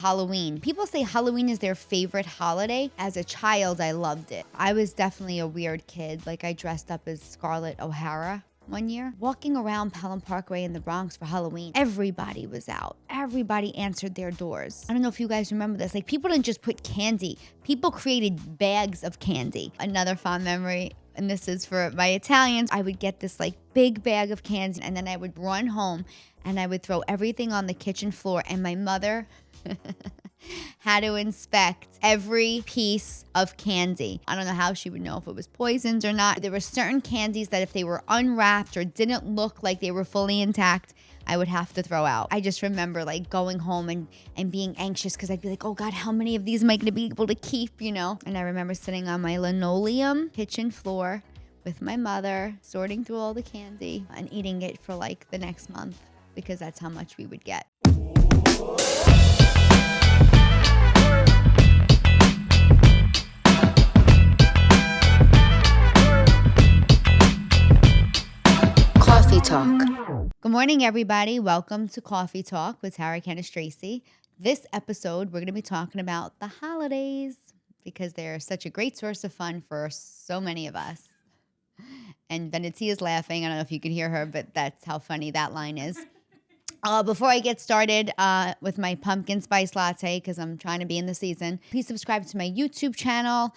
Halloween. People say Halloween is their favorite holiday. As a child, I loved it. I was definitely a weird kid. Like, I dressed up as Scarlett O'Hara one year. Walking around Pelham Parkway in the Bronx for Halloween, everybody was out. Everybody answered their doors. I don't know if you guys remember this. Like, people didn't just put candy. People created bags of candy. Another fond memory, and this is for my Italians, I would get this like big bag of candy, and then I would run home and I would throw everything on the kitchen floor, and my mother had to inspect every piece of candy. I don't know how she would know if it was poisoned or not. There were certain candies that if they were unwrapped or didn't look like they were fully intact, I would have to throw out. I just remember like going home and being anxious because I'd be like, oh God, how many of these am I going to be able to keep, you know? And I remember sitting on my linoleum kitchen floor with my mother, sorting through all the candy and eating it for like the next month because that's how much we would get. Coffee Talk. Good morning, everybody. Welcome to Coffee Talk with Cannistraci. This episode, we're going to be talking about the holidays because they're such a great source of fun for so many of us. And Benedetta is laughing. I don't know if you can hear her, but that's how funny that line is. Before I get started with my pumpkin spice latte, because I'm trying to be in the season, please subscribe to my YouTube channel.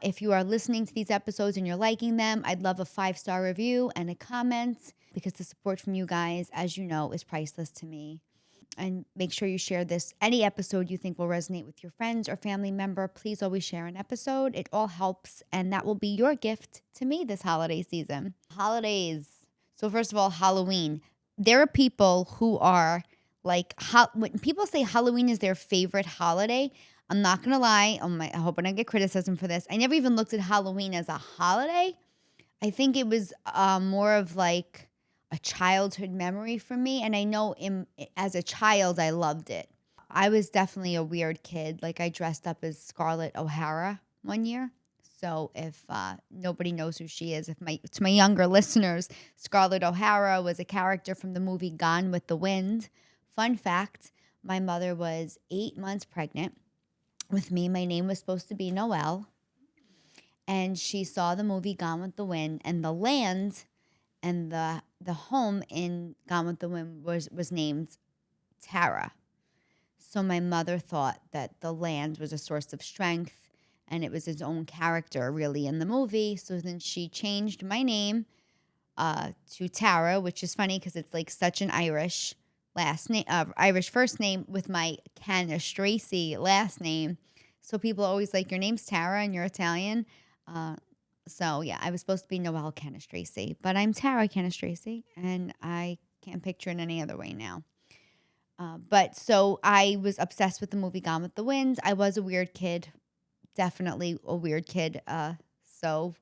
If you are listening to these episodes and you're liking them, I'd love a 5-star review and a comment because the support from you guys, as you know, is priceless to me. And make sure you share this. Any episode you think will resonate with your friends or family member, please always share an episode. It all helps, and that will be your gift to me this holiday season. Holidays. So first of all, Halloween. There are people who are like, when people say Halloween is their favorite holiday, I'm not going to lie. I hope I don't get criticism for this. I never even looked at Halloween as a holiday. I think it was more of like a childhood memory for me. And I know as a child, I loved it. I was definitely a weird kid. Like, I dressed up as Scarlett O'Hara one year. So if nobody knows who she is, to my younger listeners, Scarlett O'Hara was a character from the movie Gone with the Wind. Fun fact, my mother was 8 months pregnant with me. My name was supposed to be Noelle. And she saw the movie Gone with the Wind, and the land and the home in Gone with the Wind was named Tara. So my mother thought that the land was a source of strength, and it was his own character, really, in the movie. So then she changed my name to Tara, which is funny because it's like such an Irish last name, Irish first name with my Cannistraci last name. So people are always like, your name's Tara and you're Italian. So yeah, I was supposed to be Noelle Cannistraci, but I'm Tara Cannistraci, and I can't picture it any other way now. But so I was obsessed with the movie Gone with the Wind. I was a weird kid. Definitely a weird kid. So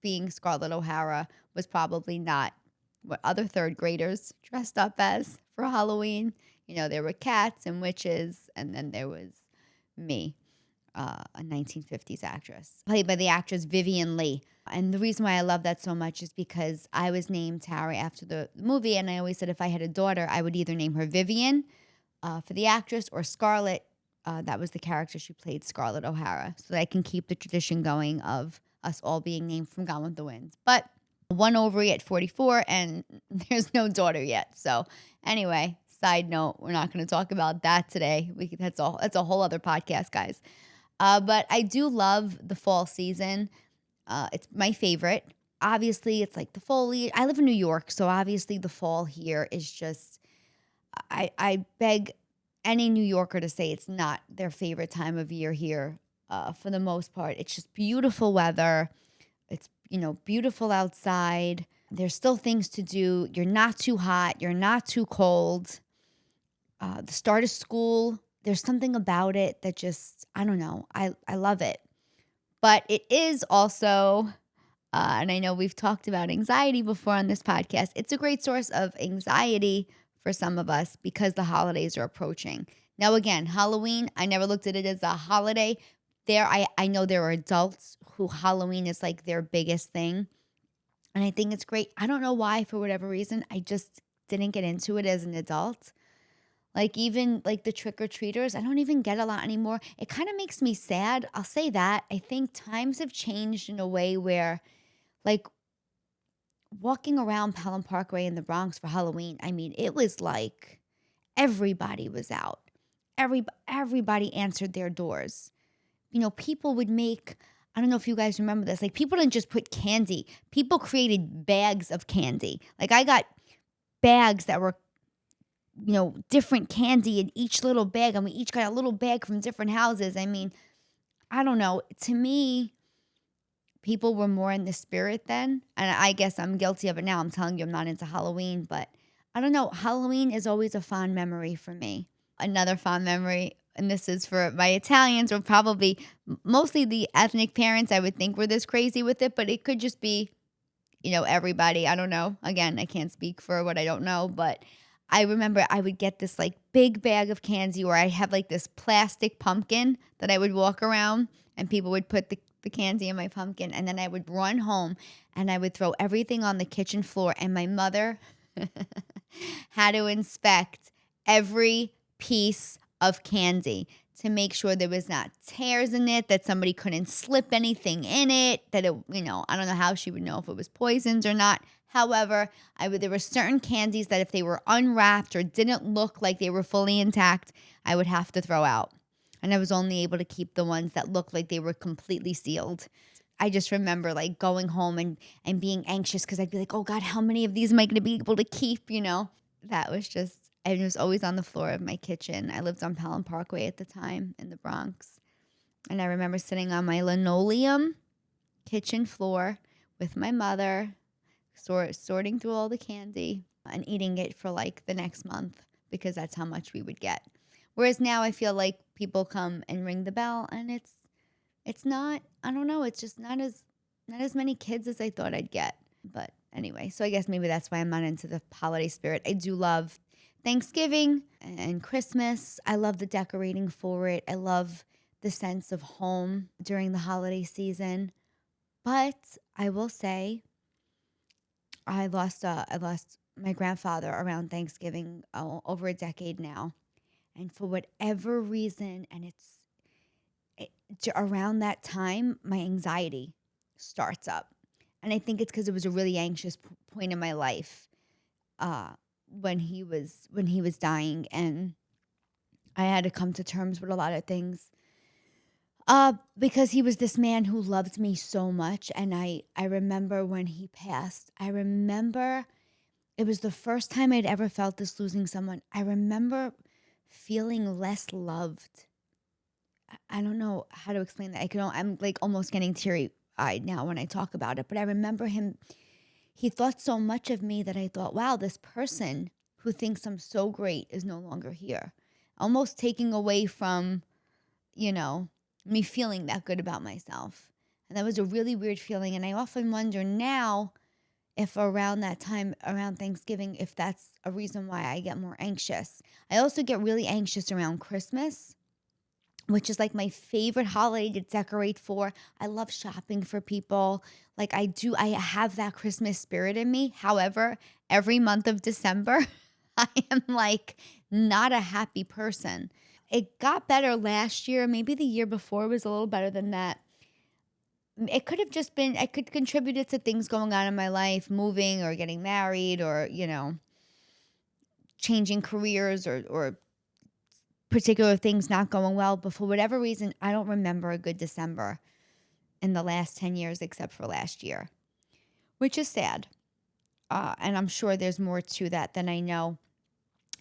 being Scarlett O'Hara was probably not what other third graders dressed up as for Halloween. You know, there were cats and witches, and then there was me, a 1950s actress, played by the actress Vivien Leigh. And the reason why I love that so much is because I was named Tara after the movie, and I always said if I had a daughter, I would either name her Vivian for the actress or Scarlett. That was the character she played, Scarlett O'Hara, so that I can keep the tradition going of us all being named from Gone with the Wind. But one ovary at 44, and there's no daughter yet. So anyway, side note, we're not going to talk about that today. That's a whole other podcast, guys. But I do love the fall season. It's my favorite. Obviously, it's like the foliage. I live in New York, so obviously the fall here is just, I beg any New Yorker to say it's not their favorite time of year here. For the most part, it's just beautiful weather. It's, beautiful outside. There's still things to do. You're not too hot. You're not too cold. The start of school, there's something about it that just, I don't know. I love it. But it is also, and I know we've talked about anxiety before on this podcast, it's a great source of anxiety for some of us because the holidays are approaching. Now, again, Halloween, I never looked at it as a holiday. I know there are adults who Halloween is like their biggest thing. And I think it's great. I don't know why, for whatever reason, I just didn't get into it as an adult. Like, even, like, the trick-or-treaters, I don't even get a lot anymore. It kinda makes me sad, I'll say that. I think times have changed in a way where, like, walking around Pelham Parkway in the Bronx for Halloween, I mean, it was like everybody was out. Everybody answered their doors. People would make, I don't know if you guys remember this, like, people didn't just put candy. People created bags of candy. Like, I got bags that were, different candy in each little bag, and we each got a little bag from different houses. I mean, I don't know. To me, people were more in the spirit then, and I guess I'm guilty of it now. I'm telling you I'm not into Halloween, but I don't know. Halloween is always a fond memory for me. Another fond memory, and this is for my Italians, or probably mostly the ethnic parents, I would think were this crazy with it, but it could just be, everybody. I don't know. Again, I can't speak for what I don't know, but I remember I would get this like big bag of candy, or I have like this plastic pumpkin that I would walk around, and people would put the candy in my pumpkin, and then I would run home and I would throw everything on the kitchen floor, and my mother had to inspect every piece of candy to make sure there was not tears in it, that somebody couldn't slip anything in it, that it, I don't know how she would know if it was poisons or not. However, there were certain candies that if they were unwrapped or didn't look like they were fully intact, I would have to throw out. And I was only able to keep the ones that looked like they were completely sealed. I just remember like going home and being anxious because I'd be like, oh God, how many of these am I going to be able to keep? That was just, and it was always on the floor of my kitchen. I lived on Pelham Parkway at the time in the Bronx. And I remember sitting on my linoleum kitchen floor with my mother, sorting through all the candy and eating it for like the next month because that's how much we would get. Whereas now I feel like people come and ring the bell, and it's not, I don't know, it's just not as many kids as I thought I'd get. But anyway, so I guess maybe that's why I'm not into the holiday spirit. I do love Thanksgiving and Christmas. I love the decorating for it. I love the sense of home during the holiday season. But I will say I lost my grandfather around Thanksgiving, over a decade now. And for whatever reason, and around that time, my anxiety starts up. And I think it's because it was a really anxious point in my life, when he was dying, and I had to come to terms with a lot of things. Because he was this man who loved me so much, and I remember when he passed. I remember it was the first time I'd ever felt this, losing someone. I remember feeling less loved. I don't know how to explain that. I'm like almost getting teary-eyed now when I talk about it, but I remember he thought so much of me that I thought, wow, this person who thinks I'm so great is no longer here. Almost taking away from, me feeling that good about myself. And that was a really weird feeling. And I often wonder now if around that time, around Thanksgiving, if that's a reason why I get more anxious. I also get really anxious around Christmas, which is like my favorite holiday to decorate for. I love shopping for people. Like I have that Christmas spirit in me. However, every month of December, I am like not a happy person. It got better last year. Maybe the year before was a little better than that. It could have just been, I could contribute it to things going on in my life, moving or getting married, or, changing careers, or particular things not going well. But for whatever reason, I don't remember a good December in the last 10 years except for last year, which is sad. And I'm sure there's more to that than I know.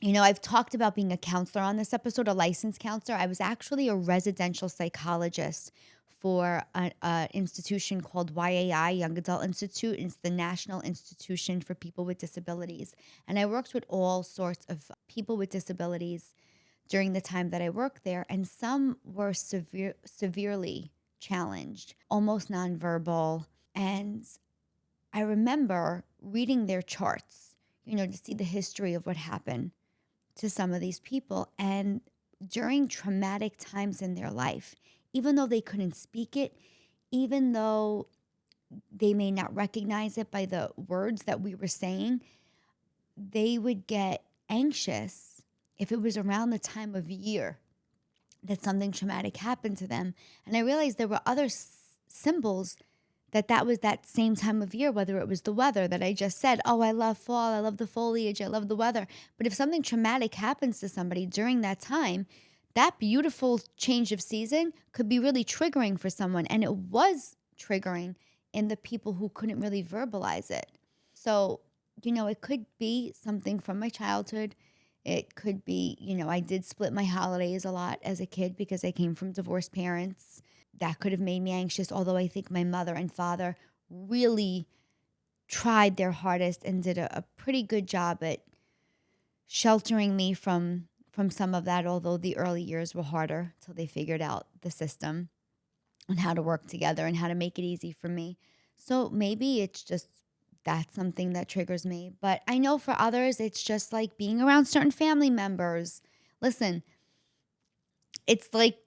I've talked about being a counselor on this episode, a licensed counselor. I was actually a residential psychologist for an institution called YAI, Young Adult Institute. It's the National Institution for People with Disabilities. And I worked with all sorts of people with disabilities during the time that I worked there. And some were severely challenged, almost nonverbal. And I remember reading their charts, to see the history of what happened to some of these people. And during traumatic times in their life, even though they couldn't speak it, even though they may not recognize it by the words that we were saying, they would get anxious if it was around the time of year that something traumatic happened to them. And I realized there were other symbols that was that same time of year, whether it was the weather that I just said, oh, I love fall, I love the foliage, I love the weather. But if something traumatic happens to somebody during that time, that beautiful change of season could be really triggering for someone. And it was triggering in the people who couldn't really verbalize it. So, it could be something from my childhood. It could be, I did split my holidays a lot as a kid because I came from divorced parents. That could have made me anxious, although I think my mother and father really tried their hardest and did a pretty good job at sheltering me from some of that, although the early years were harder till they figured out the system and how to work together and how to make it easy for me. So maybe it's just that's something that triggers me. But I know for others, it's just like being around certain family members. Listen, it's like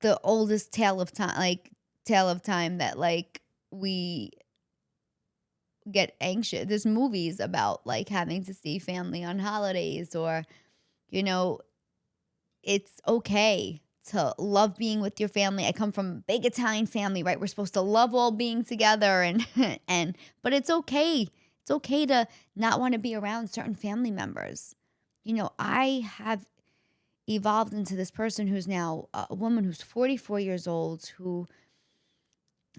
the oldest tale of time that like we get anxious. There's movies about like having to see family on holidays, or it's okay to love being with your family. I come from a big Italian family, right? We're supposed to love all being together and but it's okay. It's okay to not want to be around certain family members. I have evolved into this person who's now a woman who's 44 years old, who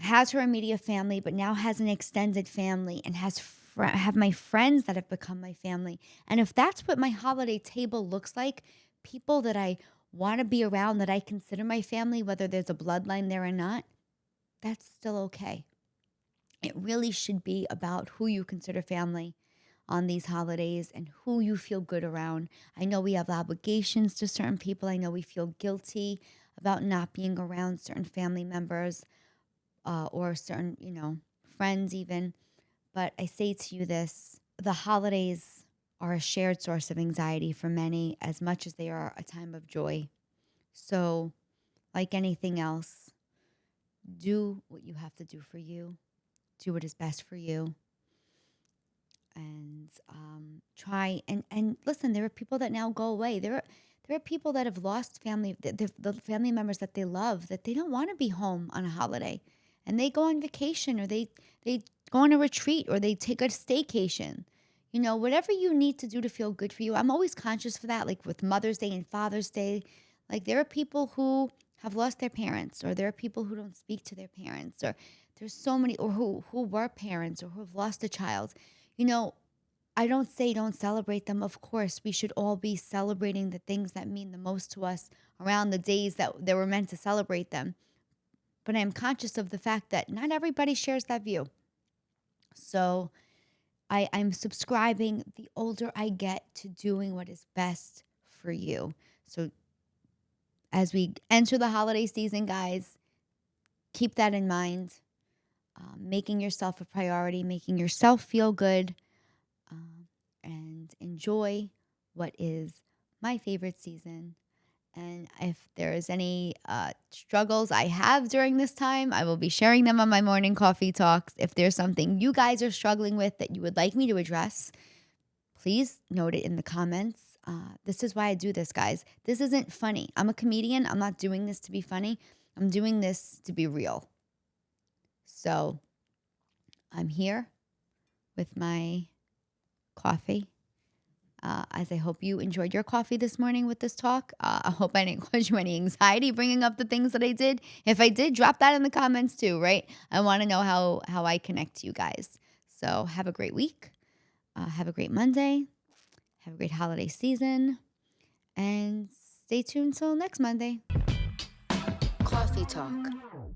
has her immediate family, but now has an extended family and have my friends that have become my family. And if that's what my holiday table looks like, people that I want to be around, that I consider my family, whether there's a bloodline there or not, that's still okay. It really should be about who you consider family on these holidays and who you feel good around. I know we have obligations to certain people. I know we feel guilty about not being around certain family members or certain, friends even. But I say to you this, the holidays are a shared source of anxiety for many as much as they are a time of joy. So, like anything else, do what you have to do for you. Do what is best for you. And try and listen, there are people that now go away. There are people that have lost family, the family members that they love, that they don't want to be home on a holiday. And they go on vacation, or they go on a retreat, or they take a staycation. Whatever you need to do to feel good for you. I'm always conscious for that, like with Mother's Day and Father's Day. Like there are people who have lost their parents, or there are people who don't speak to their parents, or there's so many, or who were parents, or who have lost a child. I don't say don't celebrate them. Of course, we should all be celebrating the things that mean the most to us around the days that they were meant to celebrate them. But I'm conscious of the fact that not everybody shares that view. So I'm subscribing, the older I get, to doing what is best for you. So as we enter the holiday season, guys, keep that in mind. Making yourself a priority, making yourself feel good, and enjoy what is my favorite season. And if there is any struggles I have during this time, I will be sharing them on my morning coffee talks. If there's something you guys are struggling with that you would like me to address, please note it in the comments. This is why I do this, guys. This isn't funny. I'm a comedian. I'm not doing this to be funny. I'm doing this to be real. So I'm here with my coffee. As I hope you enjoyed your coffee this morning with this talk. I hope I didn't cause you any anxiety bringing up the things that I did. If I did, drop that in the comments too, right? I want to know how I connect to you guys. So have a great week. Have a great Monday. Have a great holiday season. And stay tuned till next Monday. Coffee Talk.